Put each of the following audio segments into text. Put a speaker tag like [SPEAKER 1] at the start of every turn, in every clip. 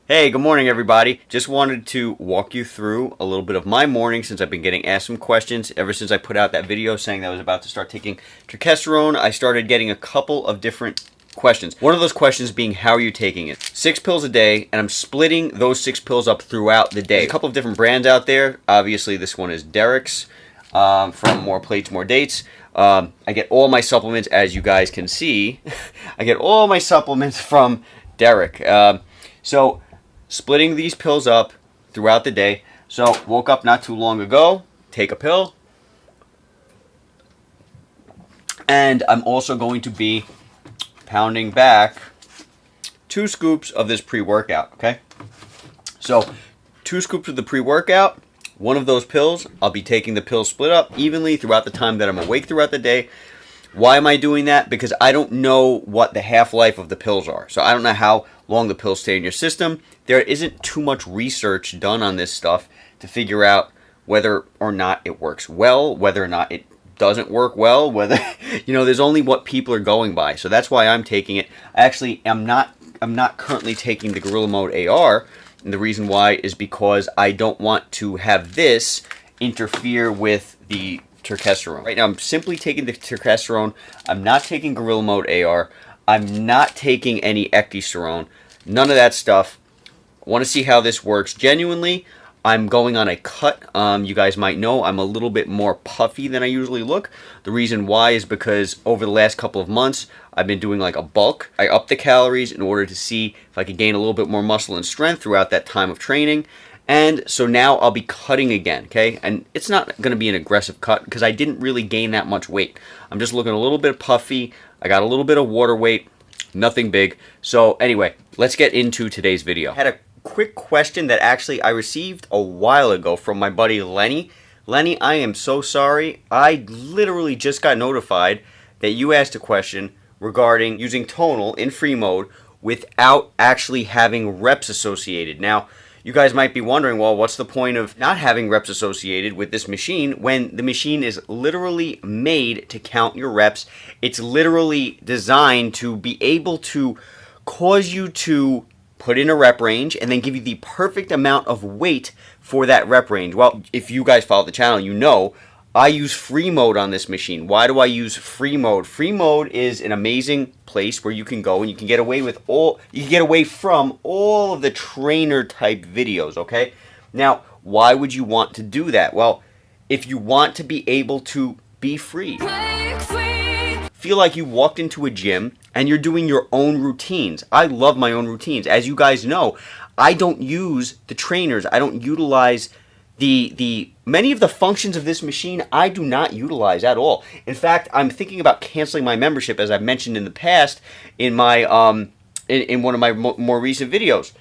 [SPEAKER 1] Hey, good morning everybody. Just wanted to walk you through a little bit of my morning since I've been getting asked some questions. Ever since I put out that video saying that I was about to start taking Turkesterone, I started getting a couple of different questions. One of those questions being, how are you taking it? 6 pills a day, and I'm splitting those 6 pills up throughout the day. There's a couple of different brands out there. Obviously, this one is Derek's from More Plates, More Dates. I get all my supplements, as you guys can see. I get all my supplements from Derek. So splitting these pills up throughout the day. So woke up not too long ago, take a pill, and I'm also going to be pounding back 2 scoops of this pre-workout. Okay, so 2 scoops of the pre-workout, one of those pills. I'll be taking the pills split up evenly throughout the time that I'm awake throughout the day. Why am I doing that? Because I don't know what the half-life of the pills are. So I don't know how long the pills stay in your system. There isn't too much research done on this stuff to figure out whether or not it works well, whether or not it doesn't work well, whether, there's only what people are going by. So that's why I'm taking it. Actually, I'm not currently taking the Gorilla Mode AR, and the reason why is because I don't want to have this interfere with the Turkesterone. Right now, I'm simply taking the Turkesterone. I'm not taking Gorilla Mode AR. I'm not taking any ecdysterone. None of that stuff. I want to see how this works. Genuinely, I'm going on a cut. You guys might know I'm a little bit more puffy than I usually look. The reason why is because over the last couple of months, I've been doing like a bulk. I upped the calories in order to see if I could gain a little bit more muscle and strength throughout that time of training. And so now I'll be cutting again, okay? And it's not going to be an aggressive cut because I didn't really gain that much weight. I'm just looking a little bit puffy. I got a little bit of water weight, nothing big. So anyway, let's get into today's video. I had a quick question that actually I received a while ago from my buddy Lenny. Lenny, I am so sorry. I literally just got notified that you asked a question regarding using Tonal in free mode without actually having reps associated. Now, you guys might be wondering, well, what's the point of not having reps associated with this machine when the machine is literally made to count your reps? It's literally designed to be able to cause you to put in a rep range and then give you the perfect amount of weight for that rep range. Well, if you guys follow the channel, you know I use free mode on this machine. Why do I use free mode? Free mode is an amazing place where you can go and you can get away from all of the trainer type videos, okay? Now, why would you want to do that? Well, if you want to be able to be free. Feel like you walked into a gym and you're doing your own routines. I love my own routines. As you guys know, I don't use the trainers. I don't utilize the many of the functions of this machine. I do not utilize at all. In fact, I'm thinking about canceling my membership, as I've mentioned in the past in my in one of my more recent videos.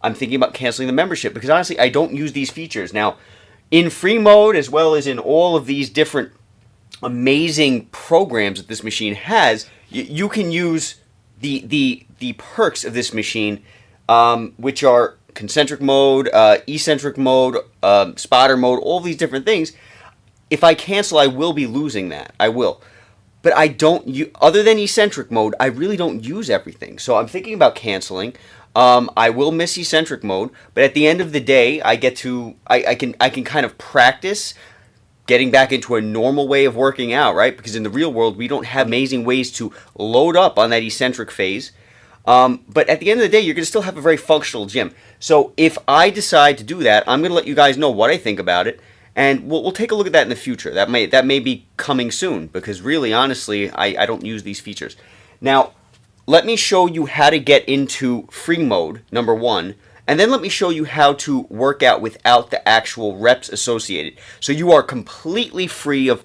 [SPEAKER 1] I'm thinking about canceling the membership because honestly, I don't use these features. Now, in free mode as well as in all of these different amazing programs that this machine has, you can use the perks of this machine, which are concentric mode, eccentric mode, spotter mode, all these different things. If I cancel, I will be losing that. I will. But I don't, other than eccentric mode, I really don't use everything. So I'm thinking about canceling. I will miss eccentric mode, but at the end of the day, I get to, I can kind of practice getting back into a normal way of working out, right? Because in the real world, we don't have amazing ways to load up on that eccentric phase. But at the end of the day, you're going to still have a very functional gym. So if I decide to do that, I'm going to let you guys know what I think about it, and we'll take a look at that in the future. That may be coming soon, because really, honestly, I don't use these features. Now, let me show you how to get into free mode, number 1, and then let me show you how to work out without the actual reps associated. So you are completely free of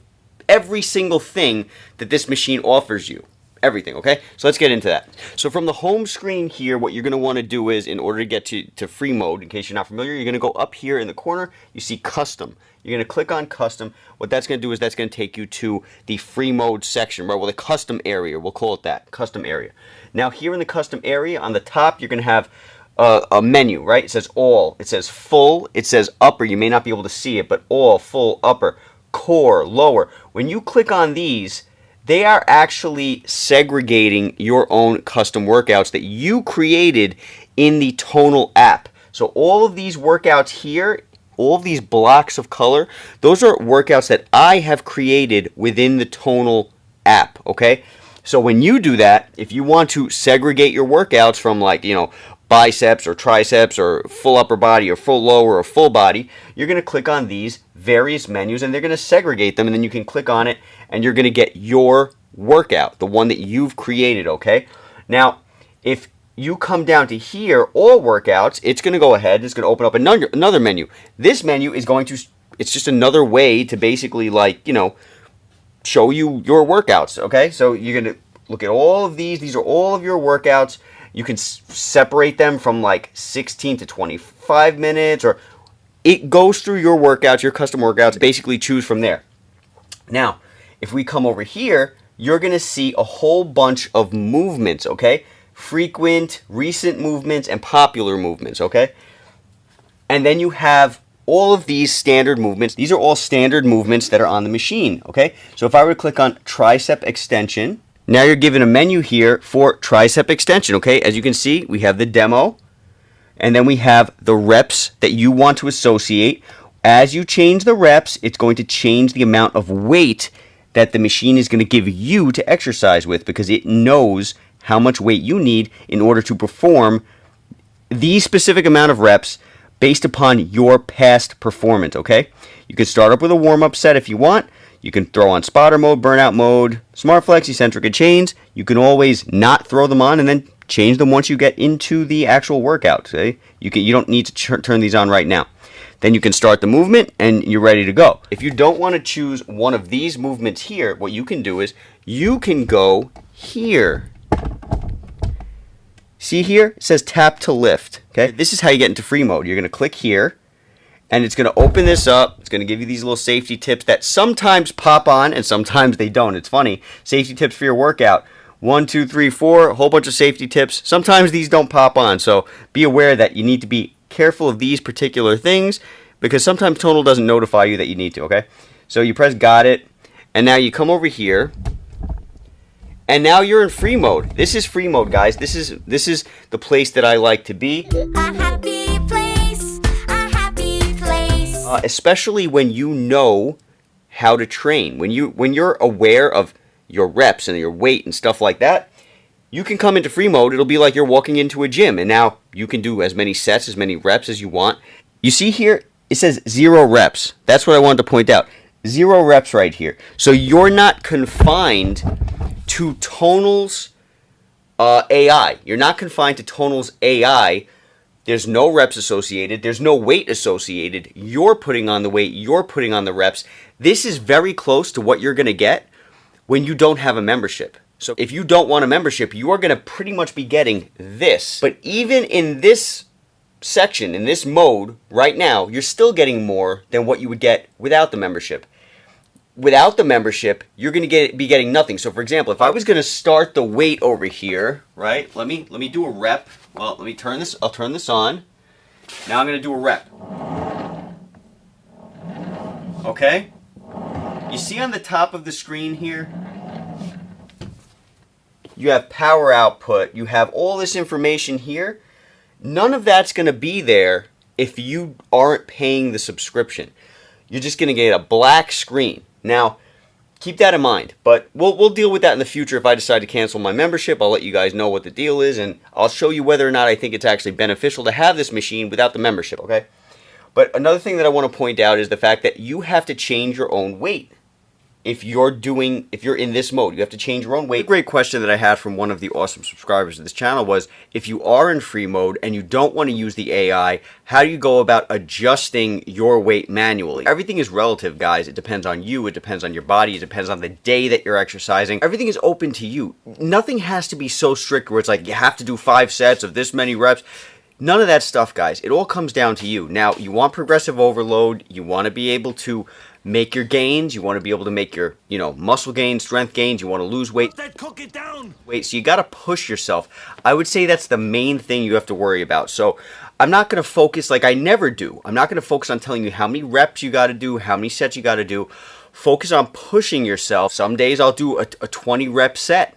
[SPEAKER 1] every single thing that this machine offers you. Everything, okay? So let's get into that. So from the home screen here, what you're going to want to do is, in order to get to free mode, in case you're not familiar, you're going to go up here in the corner, you see custom. You're going to click on custom. What that's going to do is that's going to take you to the free mode section, right? Well, the custom area, we'll call it that, custom area. Now here in the custom area, on the top, you're going to have a menu, right? It says all, it says full, it says upper. You may not be able to see it, but all, full, upper, core, lower. When you click on these, they are actually segregating your own custom workouts that you created in the Tonal app. So all of these workouts here, all of these blocks of color, those are workouts that I have created within the Tonal app, okay? So when you do that, if you want to segregate your workouts from, like, you know, biceps or triceps or full upper body or full lower or full body, you're going to click on these various menus and they're going to segregate them, and then you can click on it and you're going to get your workout, the one that you've created, okay? Now, if you come down to here, all workouts, it's going to go ahead, it's going to open up another menu. This menu is going to, it's just another way to basically, like, you know, show you your workouts, okay? So you're going to look at all of these are all of your workouts. You can separate them from like 16 to 25 minutes, or it goes through your workouts, your custom workouts, basically choose from there. Now, if we come over here, you're going to see a whole bunch of movements, okay? Frequent, recent movements, and popular movements, okay? And then you have all of these standard movements. These are all standard movements that are on the machine, okay? So if I were to click on tricep extension, now you're given a menu here for tricep extension, okay? As you can see, we have the demo, and then we have the reps that you want to associate. As you change the reps, it's going to change the amount of weight that the machine is going to give you to exercise with, because it knows how much weight you need in order to perform the specific amount of reps based upon your past performance, okay? You can start up with a warm-up set if you want. You can throw on spotter mode, burnout mode, smart flex, eccentric, and chains. You can always not throw them on and then change them once you get into the actual workout, okay? You don't need to turn these on right now. Then you can start the movement and you're ready to go. If you don't want to choose one of these movements here, what you can do is you can go here. See here? It says tap to lift. Okay? This is how you get into free mode. You're going to click here, and it's going to open this up. It's going to give you these little safety tips that sometimes pop on and sometimes they don't. It's funny. Safety tips for your workout. 1, 2, 3, 4, a whole bunch of safety tips. Sometimes these don't pop on, so be aware that you need to be careful of these particular things, because sometimes Tonal doesn't notify you that you need to, okay? So you press got it, and now you come over here, and now you're in free mode. This is free mode, guys. This is the place that I like to be.
[SPEAKER 2] A happy place, a happy place.
[SPEAKER 1] Especially when you know how to train. When you're aware of your reps and your weight and stuff like that, you can come into free mode. It'll be like you're walking into a gym, and now you can do as many sets, as many reps as you want. You see here, it says 0 reps. That's what I wanted to point out. 0 reps right here. So you're not confined to Tonal's AI. You're not confined to Tonal's AI. There's no reps associated. There's no weight associated. You're putting on the weight. You're putting on the reps. This is very close to what you're going to get when you don't have a membership. So if you don't want a membership, you are going to pretty much be getting this. But even in this section, in this mode, right now, you're still getting more than what you would get without the membership. Without the membership, you're going to be getting nothing. So for example, if I was going to start the weight over here, right? Let me do a rep. Well, let me turn this. I'll turn this on. Now I'm going to do a rep. Okay? You see on the top of the screen here? You have power output. You have all this information here. None of that's going to be there if you aren't paying the subscription. You're just going to get a black screen. Now, keep that in mind. But we'll deal with that in the future. If I decide to cancel my membership, I'll let you guys know what the deal is, and I'll show you whether or not I think it's actually beneficial to have this machine without the membership, okay? But another thing that I want to point out is the fact that you have to change your own weight. If you're in this mode, you have to change your own weight. A great question that I had from one of the awesome subscribers of this channel was, if you are in free mode and you don't want to use the AI, how do you go about adjusting your weight manually? Everything is relative, guys. It depends on you. It depends on your body. It depends on the day that you're exercising. Everything is open to you. Nothing has to be so strict where it's like you have to do 5 sets of this many reps. None of that stuff, guys. It all comes down to you. Now, you want progressive overload. You want to be able to make your gains. You want to be able to make your, muscle gains, strength gains. You want to lose weight.
[SPEAKER 3] Cook it down.
[SPEAKER 1] Wait, so you got to push yourself. I would say that's the main thing you have to worry about. So I'm not going to focus like I never do. I'm not going to focus on telling you how many reps you got to do, how many sets you got to do. Focus on pushing yourself. Some days I'll do a 20 rep set.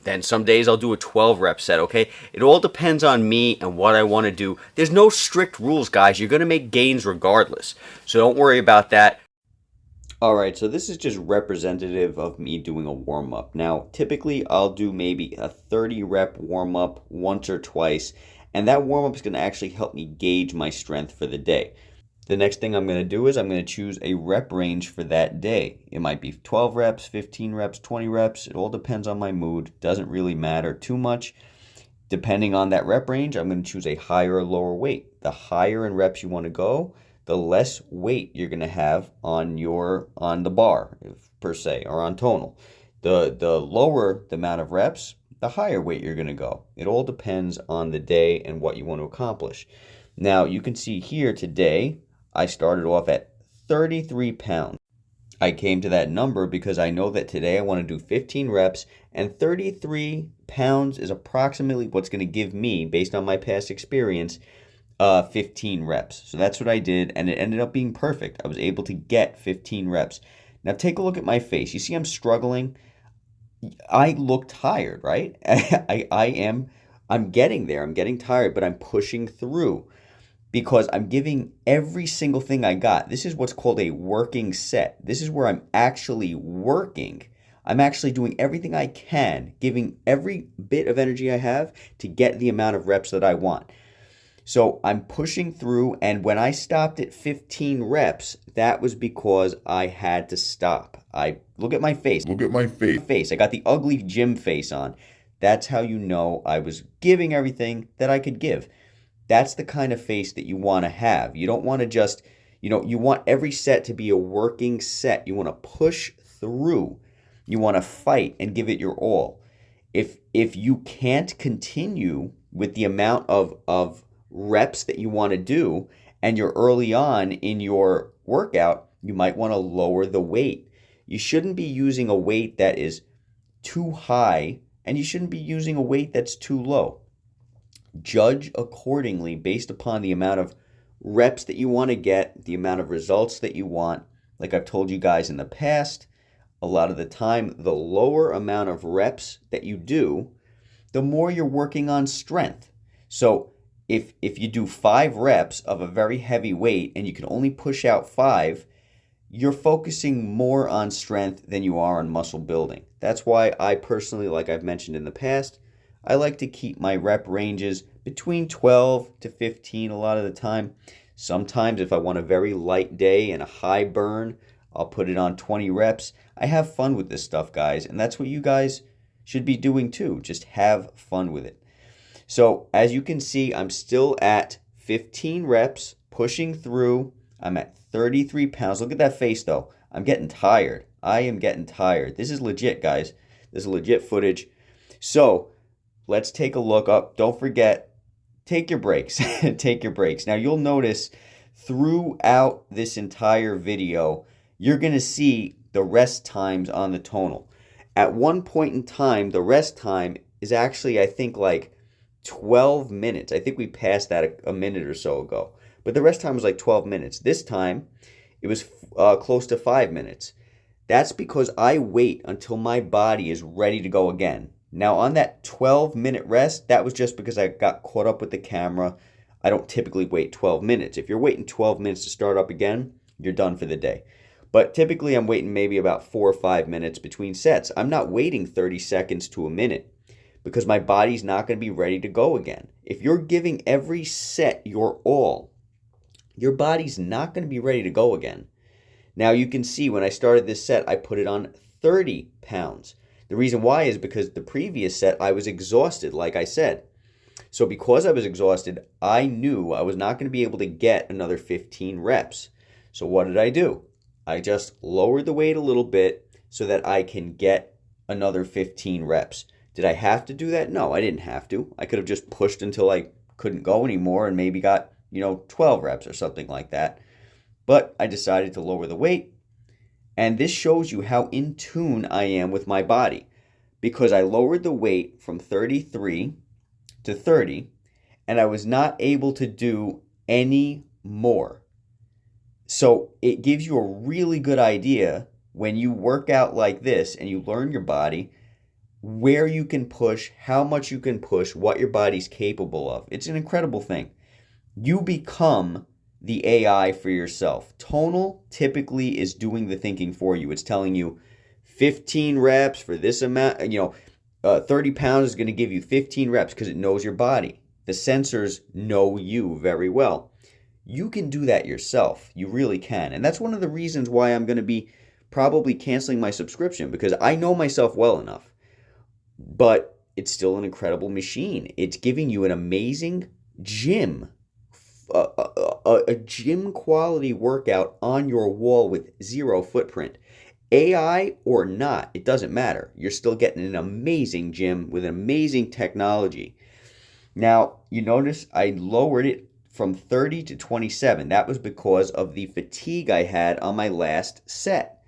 [SPEAKER 1] Then some days I'll do a 12 rep set, okay? It all depends on me and what I want to do. There's no strict rules, guys. You're going to make gains regardless. So don't worry about that. Alright, so this is just representative of me doing a warm-up. Now, typically I'll do maybe a 30 rep warm-up once or twice, and that warm-up is going to actually help me gauge my strength for the day. The next thing I'm going to do is I'm going to choose a rep range for that day. It might be 12 reps, 15 reps, 20 reps. It all depends on my mood. Doesn't really matter too much. Depending on that rep range, I'm going to choose a higher or lower weight. The higher in reps you want to go, the less weight you're going to have on the bar, per se, or on tonal. The lower the amount of reps, the higher weight you're going to go. It all depends on the day and what you want to accomplish. Now, you can see here today, I started off at 33 pounds. I came to that number because I know that today I want to do 15 reps, and 33 pounds is approximately what's going to give me, based on my past experience, 15 reps. So that's what I did, and it ended up being perfect. I was able to get 15 reps. Now take a look at my face. You see I'm struggling. I look tired, right? I'm getting there. I'm getting tired, but I'm pushing through because I'm giving every single thing I got. This is what's called a working set. This is where I'm actually working. I'm actually doing everything I can, giving every bit of energy I have to get the amount of reps that I want. So I'm pushing through, and when I stopped at 15 reps, that was because I had to stop. Look at my face. Look at my face. I got the ugly gym face on. That's how you know I was giving everything that I could give. That's the kind of face that you want to have. You don't want to just, you want every set to be a working set. You want to push through. You want to fight and give it your all. If you can't continue with the amount of reps that you want to do, and you're early on in your workout, you might want to lower the weight. You shouldn't be using a weight that is too high, and you shouldn't be using a weight that's too low. Judge accordingly based upon the amount of reps that you want to get, the amount of results that you want. Like I've told you guys in the past, a lot of the time, the lower amount of reps that you do, the more you're working on strength. So if you do 5 reps of a very heavy weight and you can only push out 5, you're focusing more on strength than you are on muscle building. That's why I personally, like I've mentioned in the past, I like to keep my rep ranges between 12 to 15 a lot of the time. Sometimes if I want a very light day and a high burn, I'll put it on 20 reps. I have fun with this stuff, guys, and that's what you guys should be doing too. Just have fun with it. So as you can see, I'm still at 15 reps, pushing through. I'm at 33 pounds. Look at that face, though. I'm getting tired. I am getting tired. This is legit, guys. This is legit footage. So let's take a look up. Don't forget, take your breaks. Take your breaks. Now, you'll notice throughout this entire video, you're going to see the rest times on the tonal. At one point in time, the rest time is actually, I think, like 12 minutes. I think we passed that a minute or so ago. But the rest time was like 12 minutes. This time, it was close to 5 minutes. That's because I wait until my body is ready to go again. Now, on that 12-minute rest, that was just because I got caught up with the camera. I don't typically wait 12 minutes. If you're waiting 12 minutes to start up again, you're done for the day. But typically, I'm waiting maybe about 4 or 5 minutes between sets. I'm not waiting 30 seconds to a minute because my body's not going to be ready to go again. If you're giving every set your all, your body's not going to be ready to go again. Now, you can see when I started this set, I put it on 30 pounds. The reason why is because the previous set, I was exhausted, like I said. So because I was exhausted, I knew I was not going to be able to get another 15 reps. So what did I do? I just lowered the weight a little bit so that I can get another 15 reps. Did I have to do that? No, I didn't have to. I could have just pushed until I couldn't go anymore and maybe got, 12 reps or something like that. But I decided to lower the weight. And this shows you how in tune I am with my body because I lowered the weight from 33 to 30 and I was not able to do any more. So it gives you a really good idea when you work out like this and you learn your body, where you can push, how much you can push, what your body's capable of. It's an incredible thing. You become the AI for yourself. Tonal typically is doing the thinking for you. It's telling you 15 reps for this amount, 30 pounds is going to give you 15 reps because it knows your body. The sensors know you very well. You can do that yourself. You really can. And that's one of the reasons why I'm going to be probably canceling my subscription, because I know myself well enough. But it's still an incredible machine. It's giving you an amazing gym, a gym quality workout on your wall with zero footprint. AI or not, it doesn't matter. You're still getting an amazing gym with amazing technology. Now, you notice I lowered it from 30 to 27. That was because of the fatigue I had on my last set.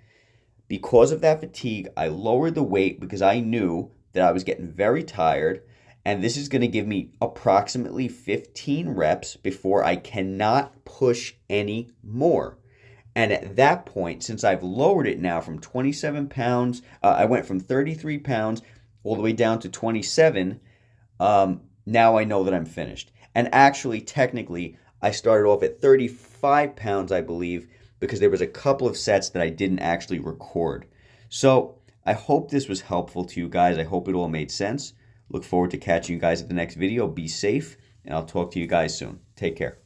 [SPEAKER 1] Because of that fatigue, I lowered the weight because I knew that I was getting very tired, and this is going to give me approximately 15 reps before I cannot push any more. And at that point, since I've lowered it now from 27 pounds, I went from 33 pounds all the way down to 27. Now I know that I'm finished. And actually, technically, I started off at 35 pounds, I believe, because there was a couple of sets that I didn't actually record. So I hope this was helpful to you guys. I hope it all made sense. Look forward to catching you guys at the next video. Be safe, and I'll talk to you guys soon. Take care.